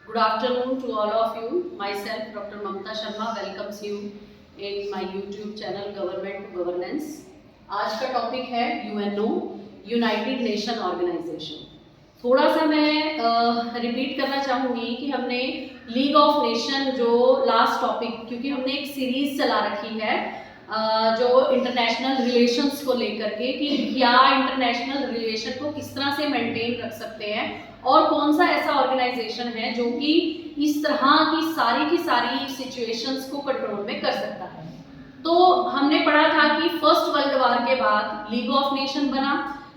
Good afternoon to all of you. Myself, Dr. Mamta Sharma, welcomes you in my YouTube channel Government to Governance. आज का topic है UNO, United nation organisation. थोड़ा सा मैं repeat करना चाहूँगी कि हमने लीग ऑफ नेशन जो लास्ट टॉपिक, क्योंकि हमने एक सीरीज चला रखी है जो इंटरनेशनल रिलेशंस को लेकर के कि क्या इंटरनेशनल रिलेशन को किस तरह से मेंटेन रख सकते हैं और कौन सा ऐसा ऑर्गेनाइजेशन है जो कि इस तरह की सारी सिचुएशंस को कंट्रोल में कर सकता है। तो हमने पढ़ा था कि फर्स्ट वर्ल्ड वॉर के बाद लीग ऑफ नेशन बना,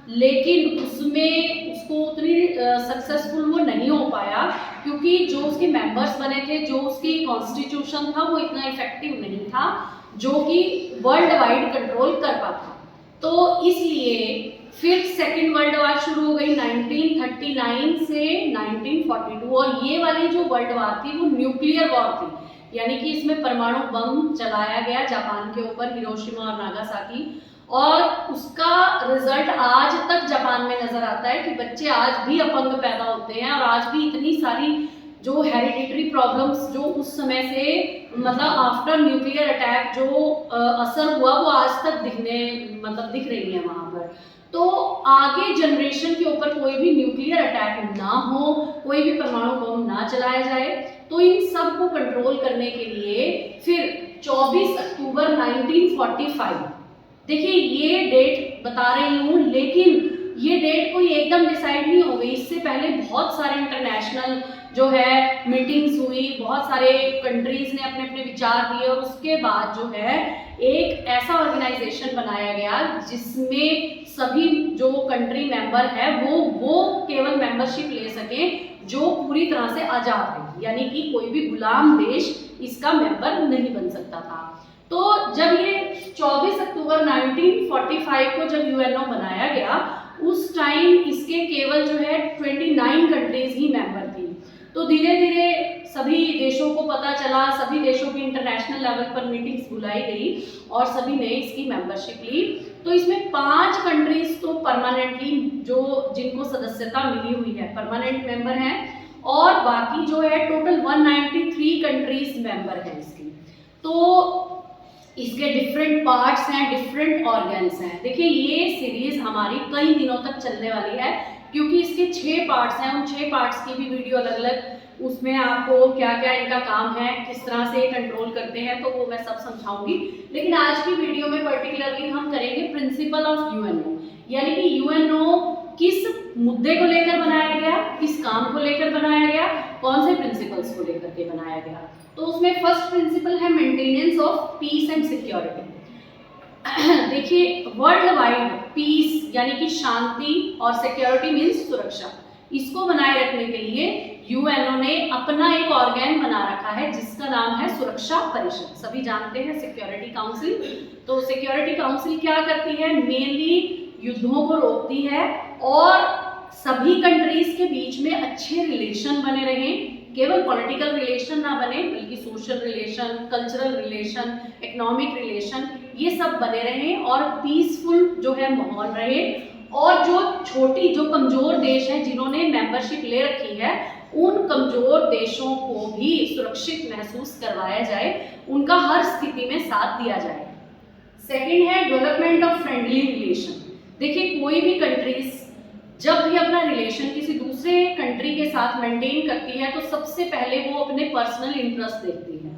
लेकिन उसमें उसको उतनी सक्सेसफुल वो नहीं हो पाया क्योंकि जो उसके मेंबर्स बने थे, जो उसकी कॉन्स्टिट्यूशन था, वो इतना इफेक्टिव नहीं था जो कि वर्ल्ड वाइड कंट्रोल कर पाता। तो इसलिए फिर सेकेंड वर्ल्ड वॉर शुरू हो गई 1939 से 1942, और ये वाली जो वर्ल्ड वॉर थी वो न्यूक्लियर वॉर थी, यानी कि इसमें परमाणु बम चलाया गया जापान के ऊपर, हिरोशिमा और नागासाकी, और उसका रिजल्ट आज तक जापान में नजर आता है कि बच्चे आज भी अपंग पैदा होते हैं और आज भी इतनी सारी जो हेरिडिटरी प्रॉब्लम्स जो उस समय से मतलब आफ्टर न्यूक्लियर अटैक जो असर हुआ वो आज तक दिख रही है वहाँ पर। तो आगे जनरेशन के ऊपर कोई भी न्यूक्लियर अटैक ना हो, कोई भी परमाणु बम ना चलाया जाए, तो इन सब को कंट्रोल करने के लिए फिर 24 अक्टूबर 1945, देखिए ये डेट बता रही हूँ लेकिन ये डेट कोई एकदम डिसाइड नहीं हो गई। इससे पहले बहुत सारे इंटरनेशनल जो है मीटिंग्स हुई, बहुत सारे कंट्रीज ने अपने अपने विचार दिए और उसके बाद जो है एक ऐसा ऑर्गेनाइजेशन बनाया गया जिसमें सभी जो कंट्री मेंबर है वो केवल मेंबरशिप ले सकें जो पूरी तरह से आज़ाद है, यानी कि कोई भी गुलाम देश इसका मेंबर नहीं बन सकता था। तो जब ये 24 अक्टूबर 1945 को जब यूएनओ बनाया गया, उस टाइम इसके केवल जो है 29 कंट्रीज ही मेंबर थी। तो धीरे धीरे सभी देशों को पता चला, सभी देशों की इंटरनेशनल लेवल पर मीटिंग्स बुलाई गई और सभी ने इसकी मेंबरशिप ली। तो इसमें 5 कंट्रीज तो परमानेंटली जो जिनको सदस्यता मिली हुई है परमानेंट मेंबर हैं, और बाकी जो है टोटल 193 कंट्रीज मेंबर हैं इसकी। तो इसके डिफरेंट पार्ट्स हैं, डिफरेंट ऑर्गन्स हैं। देखिए ये सीरीज हमारी कई दिनों तक चलने वाली है क्योंकि इसके 6 पार्ट्स हैं। उन 6 पार्ट्स की भी वीडियो अलग अलग, उसमें आपको क्या क्या इनका काम है, किस तरह से कंट्रोल करते हैं, तो वो मैं सब समझाऊंगी। लेकिन आज की वीडियो में पर्टिकुलरली हम करेंगे प्रिंसिपल ऑफ यूएनओ, यानी कि यूएनओ किस मुद्दे को लेकर बनाया गया, किस काम को लेकर बनाया गया, कौन से प्रिंसिपल्स को लेकर के बनाया गया। तो उसमें फर्स्ट प्रिंसिपल है maintenance of peace and security. देखिए वर्ल्ड वाइड पीस यानी कि शांति और सिक्योरिटी मीन्स सुरक्षा, इसको बनाए रखने के लिए यूएनओ ने अपना एक ऑर्गन बना रखा है जिसका नाम है सुरक्षा परिषद। सभी जानते हैं सिक्योरिटी काउंसिल। तो सिक्योरिटी काउंसिल क्या करती है, मेनली युद्धों को रोकती है और सभी कंट्रीज के बीच में अच्छे रिलेशन बने रहें, केवल पॉलिटिकल रिलेशन ना बने बल्कि social relation, cultural relation, economic relation, ये सब बने रहें और पीसफुल जो है माहौल रहे। और जो कमजोर देश हैं जिन्होंने मेंबरशिप ले रखी है, उन कमजोर देशों को भी सुरक्षित महसूस करवाया जाए, उनका हर स्थिति में साथ दिया जाए। सेकेंड है डेवलपमेंट ऑफ फ्रेंडली रिलेशन। देखिए कोई भी कंट्रीज जब भी अपना रिलेशन किसी दूसरे कंट्री के साथ मेंटेन करती है तो सबसे पहले वो अपने पर्सनल इंटरेस्ट देखती है।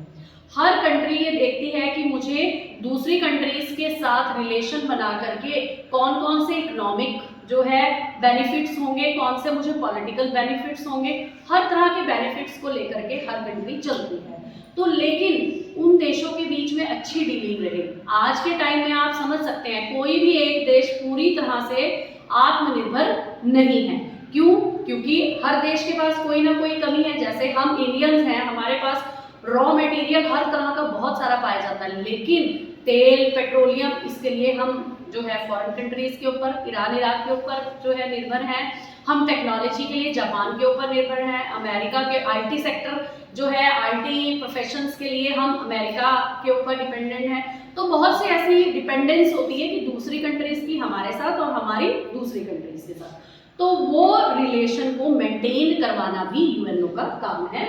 हर कंट्री ये देखती है कि मुझे दूसरी कंट्रीज के साथ रिलेशन बना करके कौन कौन से इकोनॉमिक जो है बेनिफिट्स होंगे, कौन से मुझे पॉलिटिकल बेनिफिट्स होंगे, हर तरह के बेनिफिट्स को लेकर के हर कंट्री चलती है। तो लेकिन उन देशों के बीच में अच्छी डीलिंग रहे। आज के टाइम में आप समझ सकते हैं कोई भी एक देश पूरी तरह से आत्मनिर्भर नहीं है। क्यों? क्योंकि हर देश के पास कोई ना कोई कमी है। जैसे हम इंडियंस हैं, हमारे पास रॉ मटेरियल हर तरह का बहुत सारा पाया जाता है, लेकिन तेल, पेट्रोलियम, इसके लिए हम जो है फॉरेन कंट्रीज के ऊपर, ईरान इराक के ऊपर जो है निर्भर हैं। हम टेक्नोलॉजी के लिए जापान के ऊपर निर्भर हैं। अमेरिका के आईटी सेक्टर जो है, आईटी प्रोफेशंस के लिए हम अमेरिका के ऊपर डिपेंडेंट हैं। तो बहुत सी ऐसी डिपेंडेंस होती है कि दूसरी कंट्रीज की हमारे साथ और हमारी दूसरी कंट्रीज के साथ। तो वो रिलेशन को मेंटेन करवाना भी यूएनओ का काम है,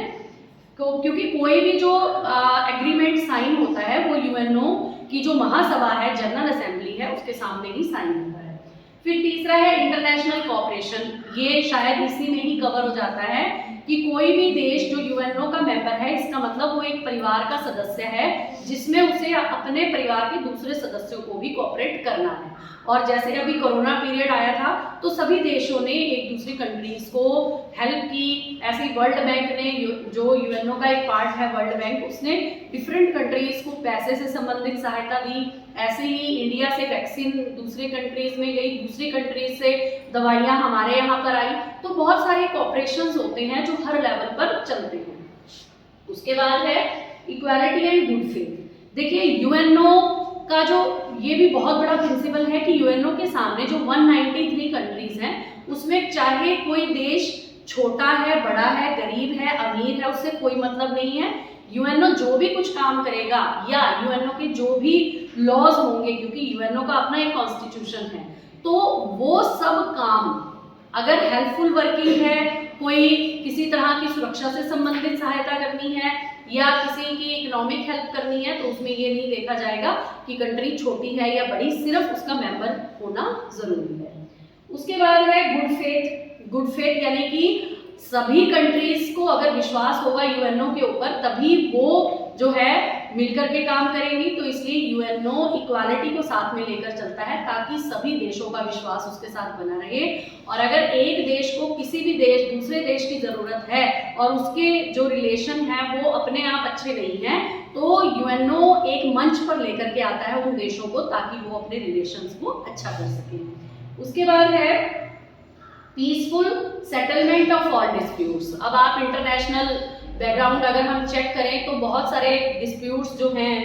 क्योंकि कोई भी जो एग्रीमेंट साइन होता है वो यूएनओ की जो महासभा है, जनरल असेंबली है, उसके सामने ही साइन होता है। फिर तीसरा है इंटरनेशनल कोऑपरेशन। ये शायद इसी में ही कवर हो जाता है कि कोई भी देश जो यूएनओ का मेंबर है, इसका मतलब वो एक परिवार का सदस्य है जिसमें उसे अपने परिवार के दूसरे सदस्यों को भी कोऑपरेट करना है। और जैसे अभी कोरोना पीरियड आया था तो सभी देशों ने एक दूसरी कंट्रीज को हेल्प की। ऐसे ही वर्ल्ड बैंक ने, जो यूएनओ का एक पार्ट है वर्ल्ड बैंक, उसने डिफरेंट कंट्रीज को पैसे से संबंधित सहायता दी। ऐसे ही इंडिया से वैक्सीन दूसरे कंट्रीज में गई, दूसरी कंट्रीज से दवाइयाँ हमारे यहाँ पर आई। तो बहुत सारे कोऑपरेशंस होते हैं जो हर लेवल पर चलते हैं। उसके बाद है इक्वालिटी एंड गुड फेथ। देखिए यूएनओ का जो ये भी बहुत बड़ा प्रिंसिपल है कि यूएनओ के सामने जो 193 कंट्रीज हैं, उसमें चाहे कोई देश छोटा है, बड़ा है, गरीब है, अमीर है, उससे कोई मतलब नहीं है। यूएनओ जो भी कुछ काम करेगा या यूएनओ के जो भी लॉज होंगे, क्योंकि यूएनओ का अपना एक कॉन्स्टिट्यूशन है, तो वो सब काम अगर हेल्पफुल वर्किंग है, कोई किसी तरह की सुरक्षा से संबंधित सहायता करनी है या किसी की इकोनॉमिक हेल्प करनी है, तो उसमें ये नहीं देखा जाएगा कि कंट्री छोटी है या बड़ी, सिर्फ उसका मेंबर होना जरूरी है। उसके बाद है गुड फेथ। गुड फेथ यानी कि सभी कंट्रीज को अगर विश्वास होगा यूएनओ के ऊपर, तभी वो जो है मिलकर के काम करेंगी। तो इसलिए यूएनओ इक्वालिटी को साथ में लेकर चलता है ताकि सभी देशों का विश्वास उसके साथ बना रहे। और अगर एक देश को किसी भी दूसरे देश की जरूरत है और उसके जो रिलेशन है वो अपने आप अच्छे नहीं है, तो यूएनओ एक मंच पर लेकर के आता है उन देशों को, ताकि वो अपने रिलेशंस को अच्छा कर सके। उसके बाद है peaceful settlement of all disputes. अब आप इंटरनेशनल बैकग्राउंड अगर हम चेक करें तो बहुत सारे डिस्प्यूट्स जो हैं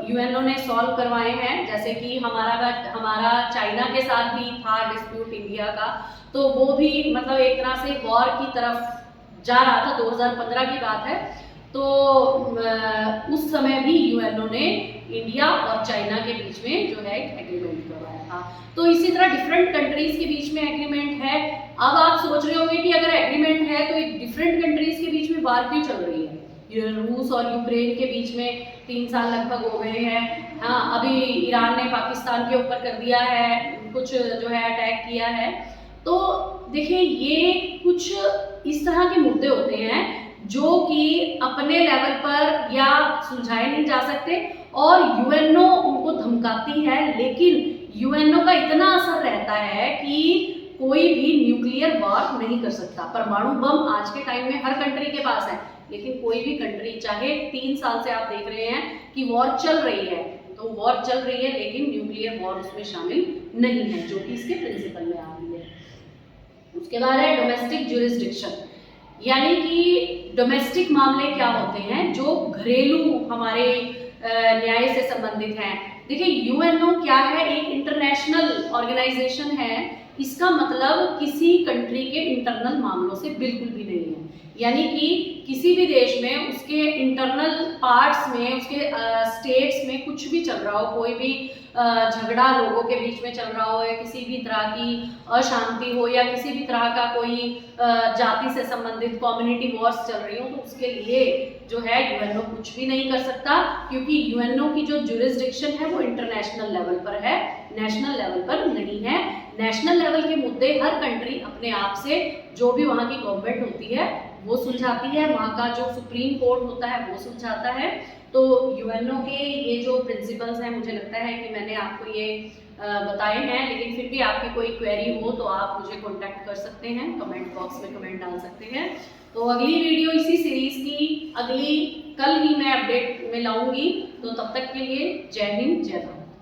यूएनओ ने सॉल्व करवाए हैं। जैसे कि हमारा चाइना के साथ भी था डिस्प्यूट इंडिया का, तो वो भी मतलब एक तरह से वॉर की तरफ जा रहा था, 2015 की बात है। तो उस समय भी यूएनओ ने इंडिया और चाइना के बीच में जो है एक एग्रीमेंट करवाया था। तो इसी तरह डिफरेंट कंट्रीज के बीच में एग्रीमेंट है। अब आप सोच रहे होंगे कि अगर एग्रीमेंट है तो डिफरेंट कंट्रीज के बीच में वार क्यों चल रही है? रूस और यूक्रेन के बीच में 3 साल लगभग हो गए हैं। हाँ, अभी ईरान ने पाकिस्तान के ऊपर कर दिया है, कुछ जो है अटैक किया है। तो देखिए ये कुछ इस तरह के मुद्दे होते हैं जो कि अपने लेवल पर या सुलझाए नहीं जा सकते और यूएनओ उनको धमकाती है। लेकिन यूएनओ का इतना असर रहता है कि कोई भी न्यूक्लियर वॉर नहीं कर सकता। परमाणु बम आज के टाइम में हर कंट्री के पास है, लेकिन कोई भी कंट्री, चाहे 3 साल से आप देख रहे हैं कि वॉर चल रही है, तो वॉर चल रही है लेकिन न्यूक्लियर वॉर उसमें शामिल नहीं है, जो कि इसके प्रिंसिपल में आ रही है। उसके बाद है डोमेस्टिक ज्यूरिसडिक्शन, यानी कि डोमेस्टिक मामले क्या होते हैं जो घरेलू हमारे न्याय से संबंधित हैं। देखिए यूएनओ क्या है, एक इंटरनेशनल ऑर्गेनाइजेशन है। इसका मतलब किसी कंट्री के इंटरनल मामलों से बिल्कुल भी नहीं है। यानी कि किसी भी देश में उसके इंटरनल पार्ट्स में, उसके स्टेट्स में कुछ भी चल रहा हो, कोई भी झगड़ा लोगों के बीच में चल रहा हो या किसी भी तरह की अशांति हो या किसी भी तरह का कोई जाति से संबंधित कम्युनिटी वॉर्स चल रही हो, तो उसके लिए जो है यूएनओ कुछ भी नहीं कर सकता, क्योंकि यूएनओ की जो ज्यूरिसडिक्शन है वो इंटरनेशनल लेवल पर है, नेशनल लेवल पर नहीं है। नेशनल लेवल के मुद्दे हर कंट्री अपने आप से, जो भी वहाँ की गवर्नमेंट होती है वो सुलझाती है, वहाँ का जो सुप्रीम कोर्ट होता है वो सुलझाता है। तो यूएनओ के ये जो प्रिंसिपल्स हैं, मुझे लगता है कि मैंने आपको ये बताए हैं। लेकिन फिर भी आपकी कोई क्वेरी हो तो आप मुझे कांटेक्ट कर सकते हैं, कमेंट बॉक्स में कमेंट डाल सकते हैं। तो अगली वीडियो इसी सीरीज की कल ही मैं अपडेट में लाऊंगी। तो तब तक के लिए जय हिंद, जय भारत।